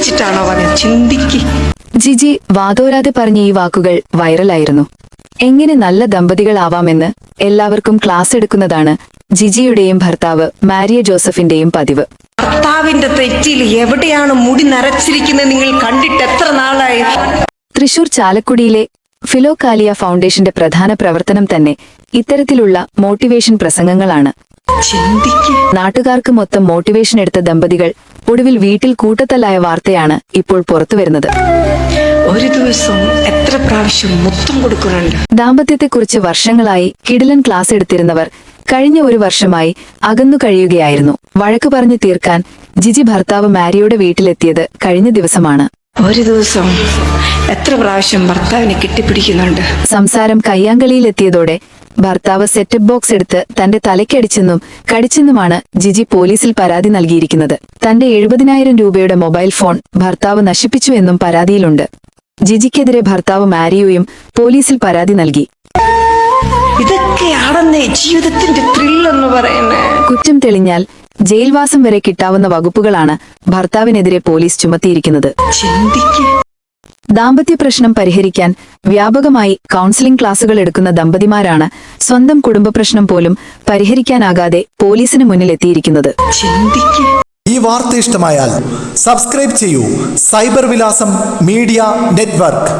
ഉദ്ദേശിച്ചിട്ടാണോ പറഞ്ഞത്? ചിന്തിക്ക്. ജിജി വാതോരാതെ പറഞ്ഞ ഈ വാക്കുകൾ വൈറലായിരുന്നു. എങ്ങനെ നല്ല ദമ്പതികളാവാമെന്ന് എല്ലാവർക്കും ക്ലാസ് എടുക്കുന്നതാണ് ജിജിയുടെയും ഭർത്താവ് മാരിയ ജോസഫിന്റെയും പതിവ്. ഭർത്താവിന്റെ തെറ്റിൽ എവിടെയാണ് മുടി നരച്ചിരിക്കുന്നത് നിങ്ങൾ കണ്ടിട്ട് എത്ര നാളായി? തൃശൂർ ചാലക്കുടിയിലെ ഫിലോകാലിയ ഫൗണ്ടേഷന്റെ പ്രധാന പ്രവർത്തനം തന്നെ ഇത്തരത്തിലുള്ള മോട്ടിവേഷൻ പ്രസംഗങ്ങളാണ്. നാട്ടുകാർക്ക് മൊത്തം മോട്ടിവേഷൻ എടുത്ത ദമ്പതികൾ ഒടുവിൽ വീട്ടിൽ കൂട്ടത്തല്ലായ വാർത്തയാണ് ഇപ്പോൾ പുറത്തുവരുന്നത്. ഒരു ദിവസം എത്ര പ്രാവശ്യം മുത്തം കൊടുക്കുന്നുണ്ട്? ദാമ്പത്യത്തെക്കുറിച്ച് വർഷങ്ങളായി കിടിലൻ ക്ലാസ് എടുത്തിരുന്നവർ കഴിഞ്ഞ ഒരു വർഷമായി അകന്നു കഴിയുകയായിരുന്നു. വഴക്ക് പറഞ്ഞു തീർക്കാൻ ജിജി ഭർത്താവ് മാരിയുടെ വീട്ടിലെത്തിയത് കഴിഞ്ഞ ദിവസമാണ്. ഒരു ദിവസം എത്ര പ്രാവശ്യം ഭർത്താവിനെ കെട്ടിപ്പിടിക്കുന്നുണ്ട്? സംസാരം കയ്യാങ്കളിയിലെത്തിയതോടെ ഭർത്താവ് സെറ്റപ്പ് ബോക്സ് എടുത്ത് തന്റെ തലയ്ക്കടിച്ചെന്നും കടിച്ചെന്നുമാണ് ജിജി പോലീസിൽ പരാതി നൽകിയിരിക്കുന്നത്. തന്റെ 70,000 രൂപയുടെ മൊബൈൽ ഫോൺ ഭർത്താവ് നശിപ്പിച്ചു എന്നും പരാതിയിലുണ്ട്. ജിജിക്കെതിരെ ഭർത്താവ് മാരിയോയും പോലീസിൽ പരാതി നൽകി. ഇതൊക്കെയാണെന്നേ ജീവിതത്തിന്റെ ത്രില്ലെന്ന് പറയുന്നത്. കുറ്റം തെളിഞ്ഞാൽ ജയിൽവാസം വരെ കിട്ടാവുന്ന വകുപ്പുകളാണ് ഭർത്താവിനെതിരെ പോലീസ് ചുമത്തിയിരിക്കുന്നത്. ദാമ്പത്യ പ്രശ്നം പരിഹരിക്കാൻ വ്യാപകമായി കൗൺസിലിംഗ് ക്ലാസുകൾ എടുക്കുന്ന ദമ്പതിമാരാണ് സ്വന്തം കുടുംബ പ്രശ്നം പോലും പരിഹരിക്കാനാകാതെ പോലീസിന് മുന്നിലെത്തിയിരിക്കുന്നത്. ഈ വാർത്ത ഇഷ്ടമായാൽ സബ്സ്ക്രൈബ് ചെയ്യൂ. സൈബർ വിലാസം മീഡിയ നെറ്റ്വർക്ക്.